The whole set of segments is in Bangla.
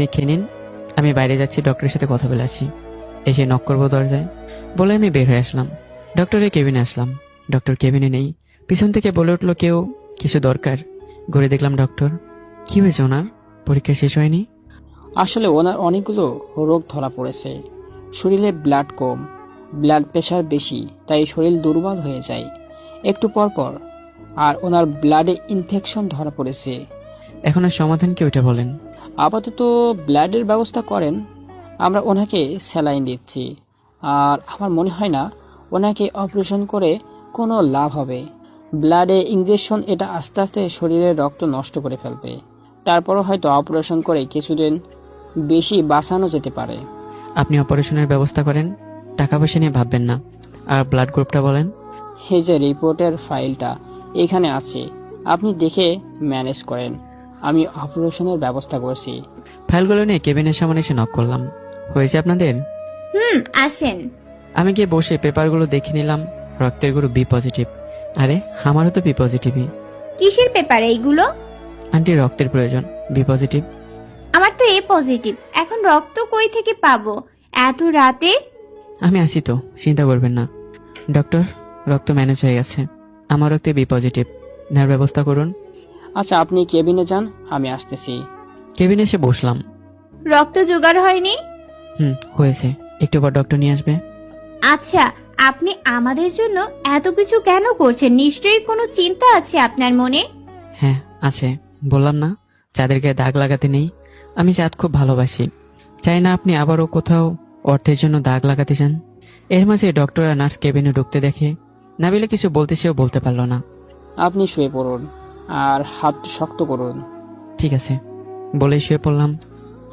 মেডিসিনে খেয়ে নিন, আমি বাইরে যাচ্ছি, ডক্টরের সাথে কথা বলে আসি। এসে নক করবো দরজায় বলে আমি বের হয়ে আসলাম। ডক্টরের কেবিনে আসলাম। ডক্টর কেবিনে নেই। পিছন থেকে বলে উঠলো কেউ কিছু দরকার। ঘুরে দেখলাম ডক্টর। কি হয়েছে ওনার? পরীক্ষা শেষ হয়নি? আসলে ওনার অনেকগুলো রোগ ধরা পড়েছে। শরীরে ব্লাড কম, ব্লাড প্রেশার বেশি, তাই শরীর দুর্বল হয়ে যায় একটু পর পর। আর ওনার ব্লাডে ইনফেকশন ধরা পড়েছে। এখন আর সমাধান কি ওইটা বলেন। আপাতত ব্লাডের ব্যবস্থা করেন, আমরা ওনাকে স্যালাইন দিচ্ছি। আর আমার মনে হয় না ওনাকে অপারেশন করে কোনো লাভ হবে। ব্লাডে ইনজেকশন এটা আস্তে আস্তে শরীরের রক্ত নষ্ট করে ফেলবে। তারপরও হয়তো অপারেশন করে কিছুদিন বেশি বাঁচানো যেতে পারে। আপনি অপারেশনের ব্যবস্থা করেন, টাকা পয়সা নিয়ে ভাববেন না। আর ব্লাড গ্রুপটা বলেন। এই যে রিপোর্টের ফাইলটা এখানে আছে, আপনি দেখে ম্যানেজ করেন। আমি অপারেশনের ব্যবস্থা করছি। ফাইলগুলো নিয়ে কেবিনের সামনে এসে নক করলাম। হয়েছে আপনাদের? আসেন। আমি গিয়ে বসে পেপারগুলো দেখে নিলাম। রক্তের গ্রুপ বি পজিটিভ। আরে আমারও তো বি পজিটিভই। কিসের পেপার এইগুলো? আন্টি রক্তের প্রয়োজন, বি পজিটিভ। আমার তো এ পজিটিভ। এখন রক্ত কই থেকে পাবো এত রাতে? আমি আসি তো, চিন্তা করবেন না। ডক্টর, রক্ত ম্যানেজ হয়ে গেছে। আমার রক্তে বি পজিটিভ, নেওয়ার ব্যবস্থা করুন। আচ্ছা, আপনি কেবিনে যান, আমি আসতেছি। কেবিনে এসে বসলাম। রক্ত জোগাড় হয়নি? হয়েছে, একটু পর ডক্টর নিয়ে আসবে। আচ্ছা, আপনি আমাদের জন্য এত কিছু কেন করছেন? নিশ্চয়ই কোনো চিন্তা আছে আপনার মনে। হ্যাঁ আছে, বললাম না চাঁদের গায়ে দাগ লাগাতে নেই। আমি চাঁদ খুব ভালোবাসি, চাই না আপনি আবারও কোথাও অর্থের জন্য দাগ লাগাতে চান। এর মাঝে ডক্টর আর নার্স কেবিনে ঢুকতে দেখে নাবিলা কিছু বলতে সেও বলতে পারলো না। আপনি শুয়ে পড়ুন আর হাত শক্ত করুন। ঠিক আছে বলেই শুয়ে পড়লাম।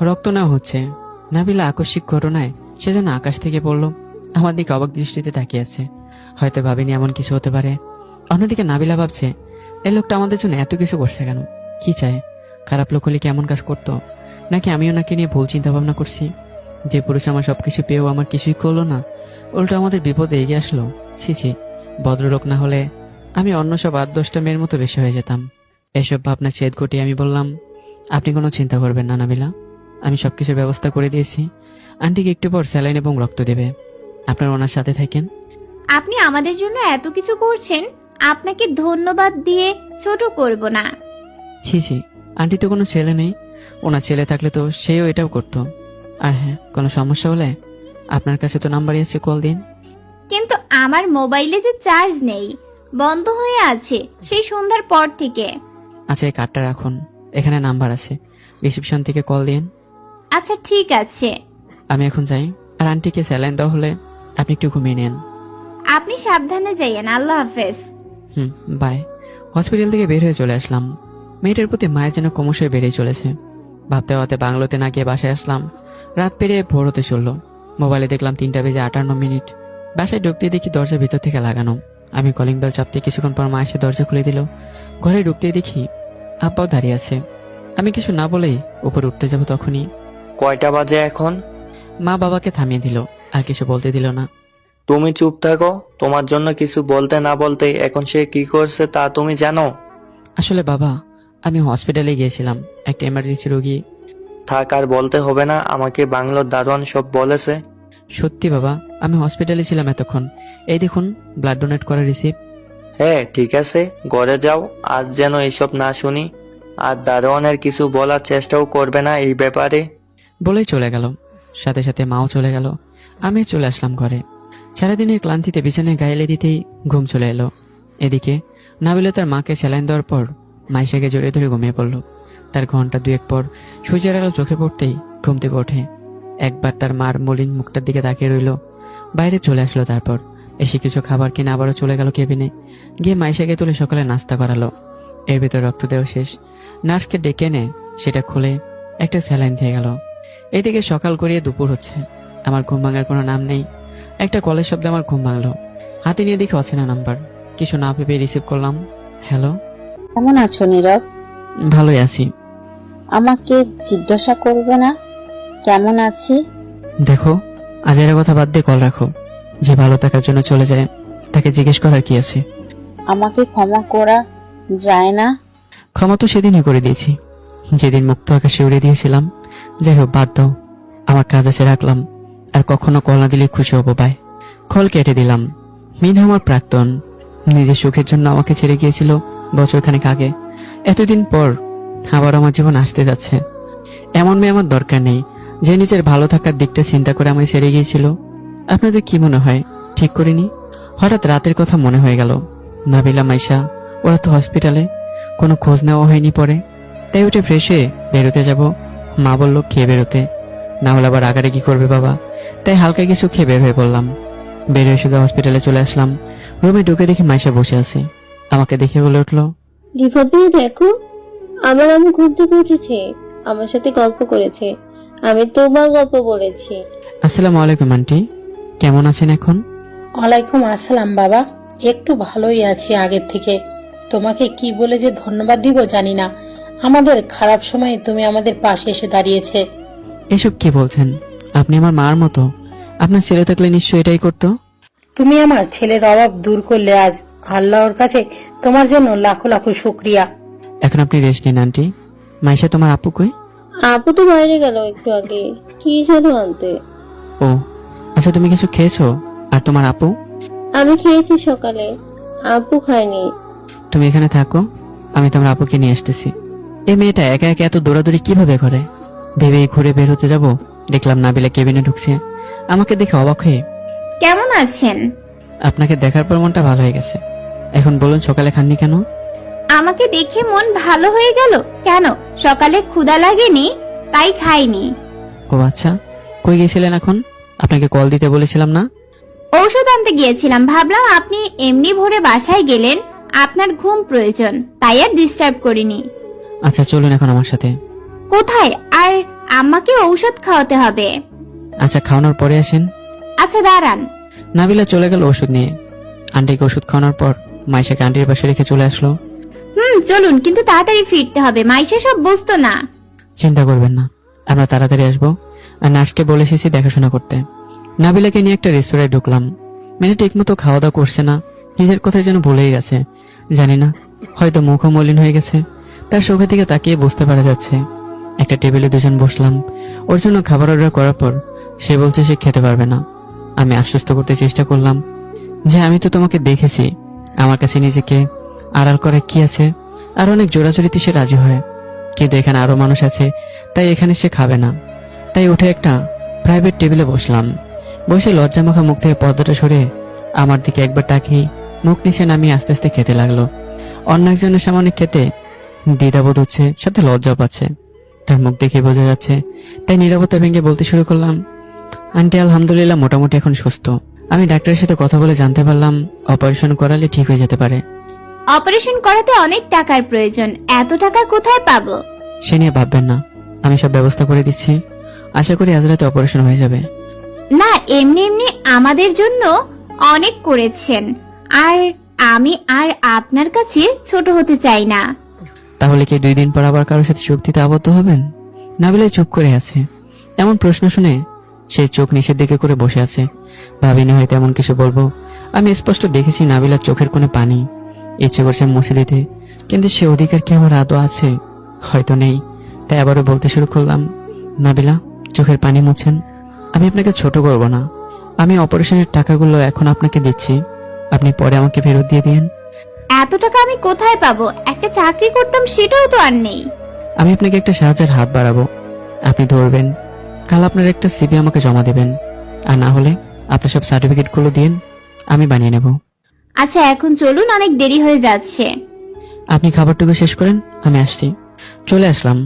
রক্ত নেওয়া হচ্ছে। নাবিলা আকস্মিক ঘটনায় সে যেন আকাশ থেকে পড়লো। আমার দিকে অবাক দৃষ্টিতে তাকিয়ে আছে। হয়তো ভাবিনি এমন কিছু হতে পারে। অন্যদিকে নাবিলা ভাবছে, এই লোকটা আমাদের জন্য এত কিছু করছে কেন? কি চায়? খারাপ লোক হলে কি এমন কাজ করতো? নাকি আমিও নাকি নিয়ে ভুল চিন্তা ভাবনা করছি? যে পুরুষ আমার সবকিছু পেয়েও আমার কিছুই করলো না, উল্টো আমাদের বিপদে এগিয়ে আসলো। ছি, ভদ্রলোক না হলে আমি অন্য সব 8-10টা মেয়ের মতো বেশি হয়ে যেতাম। এসব ভাবনা ছেদ ঘটিয়ে আমি বললাম, আপনি কোনো চিন্তা করবেন না নাবিলা, আমি সবকিছুর ব্যবস্থা করে দিয়েছি। আন্টিকে একটু পর স্যালাইন এবং রক্ত দেবে। আপনার ওনার সাথে থাকেন। আপনি আমাদের জন্য এত কিছু করছেন, আপনাকে ধন্যবাদ দিয়ে ছোট করব না। ছি, আন্টি তো কোনো ছেলে নেই। ওনার ছেলে থাকলে তো সেও এটাও করতো। আর হ্যাঁ, কোনো সমস্যা হলে আপনার কাছে তো নাম্বারই আছে, কল দিন। কিন্তু আমার মোবাইলে যে চার্জ নেই, বন্ধ হয়ে আছে সেই সন্ধ্যার পর থেকে। আচ্ছা এই কার্ডটা রাখুন, এখানে নাম্বার আছে, রিসেপশন থেকে কল দিন। আচ্ছা ঠিক আছে, আমি এখন যাই। আর আন্টিকে স্যালাইন দেওয়া হলে আপনি একটু ঘুমিয়ে নেন। আপনি সাবধানে যাইয়েন। আল্লাহ হাফেজ। বাই। হসপিটাল থেকে বের হয়ে চলে আসলাম। মেয়েটার প্রতি মায়ের যেন ক্রমশই বেড়েই চলেছে। ভাবতে ভাবতে বাংলোতে না গিয়ে বাসায় আসলাম। রাত পেরিয়ে ভোর হতে চলল। মোবাইলে দেখলাম 3:58। বাসায় ঢুকতে দেখি দরজা ভিতর থেকে লাগানো। আমি কলিং বেল চাপতে কিছুক্ষণ পর মা এসে দরজা খুলে দিল। ঘরে ঢুকতেই দেখি আব্বাও দাঁড়িয়ে আছে। আমি কিছু না বলেই উপরে উঠতে যাব, তখনই কয়টা বাজে এখন? মা বাবাকে থামিয়ে দিল, আর কিছু বলতে দিল না। তুমি চুপ থাকো, তোমার জন্য কিছু বলতে না বলতে এখন সে কি করছে তা তুমি জানো? আসলে বাবা, আমি হসপিটালে গিয়েছিলাম, একটা এমার্জেন্সি রোগী। থাক, আর বলতে হবে না, আমাকে বাংলোর দারোয়ান সব বলেছে। সত্যি বাবা, আমি হসপিটালে ছিলাম এতক্ষণ। এই দেখুন ব্লাড ডোনেট করার রিসিপ্ট। হ্যাঁ ঠিক আছে, ঘরে যাও, আজ যেন এসব না শুনি। আর দারোয়ানের কিছু বলার চেষ্টাও করবে না এই ব্যাপারে। বলেই চলে গেল। সাথে সাথে মাও চলে গেল। আমি চলে আসলাম ঘরে। সারাদিনের ক্লান্তিতে বিছানায় গায়েলে দিতেই ঘুম চলে এলো। এদিকে নাবিলা তার মাকে স্যালাইন দেওয়ার পর মাইশাকে জড়িয়ে ধরে ঘুমিয়ে পড়ল। তার ঘন্টা 2-1 পর সূর্যের আলো চোখে পড়তেই ঘুম থেকে ওঠে। একবার তার মার মলিন মুখটার দিকে তাকিয়ে রইল। বাইরে চলে আসলো। তারপর এসে কিছু খাবার কিনে আবারও চলে গেল কেবিনে। গিয়ে মাইশাকে তুলে সকালে নাস্তা করালো। এর ভিতর রক্ত দেওয়া শেষ। নার্সকে ডেকে এনে সেটা খুলে একটা স্যালাইন দিয়ে গেল। এদিকে সকাল করিয়ে দুপুর হচ্ছে। আমার ঘুম ভাঙার কোনো নাম নেই। একটা কলের শব্দে আমার ঘুম ভাঙলো। হাতে নিয়ে দেখি অচেনা নাম্বার। কিছু না ভেবে রিসিভ করলাম। হ্যালো, কেমন আছো নীরব? ভালোই আছি। আমাকে জিজ্ঞাসা করবে না কেমন আছি? দেখো, আজের কথা বাদ দিয়ে কল রাখো। যে ভালো থাকার জন্য চলে যায় তাকে জিজ্ঞেস করার কি আছে? আমাকে ক্ষমা করা যায় না? ক্ষমা তো সেদিনই করে দিয়েছি, যেদিন মুক্ত আকাশে উড়ে দিয়েছিলাম। যাই হোক, বাদ দাও, আমার কাজ আছে, রাখলাম। আর কখনো কল না দিলে খুশি হবো, বাই। কল কেটে দিলাম। মিনা আমার প্রাক্তন, নিজের সুখের জন্য আমাকে ছেড়ে গিয়েছিল বছরখানেক আগে। এতদিন পর আবার আমার জীবন আসতে যাচ্ছে। এমন মেয়ে আমার দরকার নেই যে নিজের ভালো থাকার দিকটা চিন্তা করে আমায় ছেড়ে গিয়েছিল। আপনাদের কি মনে হয় ঠিক করিনি? হঠাৎ রাতের কথা মনে হয়ে গেল। নাবিলা, মাইশা ওরা তো হসপিটালে, কোনো খোঁজ নেওয়া হয়নি পরে। তাই উঠে ফ্রেশ হয়ে বেরোতে যাব। মা বলল খেয়ে বেরোতে, না হলে আবার আগারে কি করবে বাবা। তাই হালকা কিছু খেয়ে বের হয়ে পড়লাম। বের হয়ে শুধু হসপিটালে চলে আসলাম। রুমে ঢুকে দেখি মাইশা বসে আছে। আমাকে দেখে বলে উঠলো, রিফাত, দেখো আমার আমি ঘুম থেকে উঠেছে, আমার সাথে গল্প করেছে, আমি তোমার গল্প বলেছি। আসসালামু আলাইকুম আন্টি, কেমন আছেন এখন? ওয়ালাইকুম আসসালাম বাবা, একটু ভালোই আছি আগের থেকে। তোমাকে কি বলে যে ধন্যবাদ দিব জানি না, আমাদের খারাপ সময়ে তুমি আমাদের পাশে এসে দাঁড়িয়েছে। এসব কি বলছেন? আপনি আমার মার মতো। আপনার ছেলে থাকলে নিশ্চয়ই এটাই করতো। তুমি আমার ছেলের অভাব দূর করলে আজ, আল্লাহর কাছে তোমার জন্য লাখো লাখো শুক্রিয়া। এখন আপনি রেস্ট নিন আন্টি। মাইশা, তোমার আপু কই? আপু তো বাইরে গেল একটু আগে, কি যেন আনতে। ও আচ্ছা, তুমি কিছু খেয়েছো? আর তোমার আপু? আমি খেয়েছি সকালে, আপু খায়নি। তুমি এখানে থাকো, আমি তোমার আপুকে নিয়ে আসতেছি। এই মেয়েটা একা একা এত দৌড়াদৌড়ি কিভাবে করে? ভেবেই ঘুরে বের হতে যাব, দেখলাম নাবিলা কেবিনে ঢুকছে। আমাকে দেখে অবাক হয়ে, কেমন আছেন? আপনাকে দেখার পর মনটা ভালো হয়ে গেছে। এখন বলুন, সকালে খাননি কেন? আমাকে দেখে মন ভালো হয়ে গেল কেন? সকালে ক্ষুধা লাগেনি তাই খাইনি। ও আচ্ছা, কই গেছিলেন এখন? আপনাকে কল দিতে বলেছিলাম না? ঔষধ আনতে গিয়েছিলাম, ভাবলাম আপনি এমনি ভোরে বাসায় গেলেন, আপনার ঘুম প্রয়োজন, তাই আর ডিস্টার্ব করিনি। আচ্ছা চলুন এখন আমার সাথে। কোথায়? আর আমাকে ঔষধ খাওয়াতে হবে। আচ্ছা, খাওয়ানোর পরে আসেন। আচ্ছা দাঁড়ান। নাবিলা চলে গেল ওষুধ নিয়ে। আন্টিকে ওষুধ খাওয়ানোর পর মাইশাকে আন্টির পাশে রেখে চলে আসলো। চলুন, কিন্তু তাড়াতাড়ি ফিরতে হবে, মাইশা সব বুঝতো না। চিন্তা করবেন না, আমরা তাড়াতাড়ি আসবো। আর নার্সকে বলে এসেছি দেখাশোনা করতে। নাবিলাকে নিয়ে একটা রেস্তোরাঁয় ঢুকলাম। মেয়ে ঠিক মতো খাওয়া দাওয়া করছে না, নিজের কথাই যেন ভুলেই গেছে। জানি না, হয়তো মুখও মলিন হয়ে গেছে। তার চোখের দিকে তাকিয়ে বুঝতে পারা যাচ্ছে। একটা টেবিলে দুজন বসলাম। ওর জন্য খাবার অর্ডার করার পর সে বলছে সে খেতে পারবে না। আমি আশ্বস্ত করতে চেষ্টা করলাম যে আমি তো তোমাকে দেখেছি। আমার কাছে নিজেকে আড়াল করে কি আছে? আর অনেক জোরাজোরিতে সে রাজি হয়, কিন্তু এখানে আরো মানুষ আছে, তাই এখানে সে খাবে না। তাই উঠে একটা প্রাইভেট টেবিলে বসলাম। বসে লজ্জামাখা মুখ থেকে পর্দাটা সরে আমার দিকে একবার তাকিয়ে মুখ নিচে নামিয়ে আস্তে আস্তে খেতে লাগলো। অন্য একজনের সামনে খেতে দ্বিধাবোধ হচ্ছে, সাথে লজ্জাও পাচ্ছে। তার মুখ দেখে বোঝা যাচ্ছে। তাই নীরবতা ভেঙে বলতে শুরু করলাম, আন্টি আলহামদুলিল্লাহ মোটামুটি এখন সুস্থ। আমি ডাক্তারের সাথে কথা বলে জানতে পারলাম অপারেশন করালে ঠিক হয়ে যেতে পারে। অপারেশন করাতে অনেক টাকার প্রয়োজন, এত টাকা কোথায় পাবো? সে নিয়ে ভাববেন না, আমি সব ব্যবস্থা করে দিচ্ছি। আশা করি আজ রাতে অপারেশন হয়ে যাবে। না, এমনি এমনি আমাদের জন্য অনেক করেছেন, আর আমি আর আপনার কাছে ছোট হতে চাই না। তাহলে কি 2 দিন পর আবার কারোর সাথে চুক্তিতে আবদ্ধ হবেন? নাবিলা চুপ করে আছে। এমন প্রশ্ন শুনে সে চোখ নিচের দিকে করে বসে আছে। ভাবিনি হয়তো এমন কিছু বলবো। আমি স্পষ্ট দেখেছি নাবিলার চোখের কোণে পানি। ইচ্ছে করছে মুছে দিতে, কিন্তু সে অধিকার কি আমার আদৌ আছে? হয়তো নেই। তাই আবারও বলতে শুরু করলাম, নাবিলা চোখের পানি মুছেন। আমি আপনাকে ছোট করব না। আমি অপারেশনের টাকাগুলো এখন আপনাকে দিচ্ছি, আপনি পরে আমাকে ফেরত দিয়ে দিন। এত টাকা আমি কোথায় পাবো? একটা চাকরি করতাম, সেটাও তো আর নেই। আমি আপনাকে একটা সাহায্যের হাত বাড়াবো, আপনি ধরবেন। কাল আপনার একটা সিভি আমাকে জমা দেবেন, আর না হলে আপনার সব সার্টিফিকেটগুলো দিন, আমি বানিয়ে নেব। আচ্ছা এখন চলুন, অনেক দেরি হয়ে যাচ্ছে। আপনি খাবারটুকু শেষ করেন, আমি আসছি। চলে আসলাম।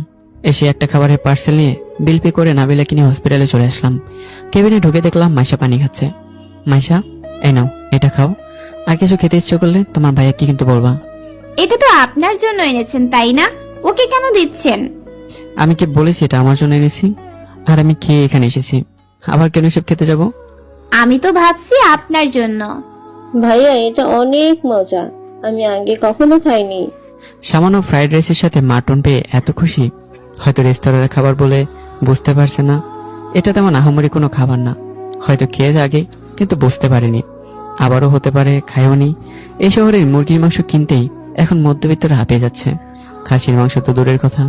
এসে একটা খাবারের পার্সেল নিয়ে বিল পে করে নাবিলাকে নিয়ে হসপিটালে চলে আসলাম। কেবিনে ঢুকে দেখলাম মাইশা পানি খাচ্ছে। মাইশা, এই নাও, এটা খাও। আর কিছু খেতে ইচ্ছে করলে তোমার ভাইয়াকে কিন্তু বলবা। এটা তো আপনার জন্য এনেছেন তাই না? ওকে কেন দিচ্ছেন? আমি কি বলেছি এটা আমার জন্য এনেছি? আর আমি খেয়ে এখানে এসেছি, আবার কেন সব খেতে যাব? আমি তো ভাবছি আপনার জন্য। ভাইয়া, এটা অনেক মজা, আমি আগে কখনো খাইনি। সামান্য ফ্রাইড রাইসের সাথে মাটন পেয়ে এত খুশি। হয়তো রেস্তোরাঁর খাবার বলে বুঝতে পারছে না এটা তেমন আহামরি কোনো খাবার না। হয়তো খেয়ে আগে কিন্তু বুঝতে পারেনি। আবারও হতে পারে খায়ওনি। এই শহরের মুরগির মাংস কিনতেই এখন মধ্যবিত্তরা হাঁপিয়ে যাচ্ছে। খাসির মাংস তো দূরের কথা,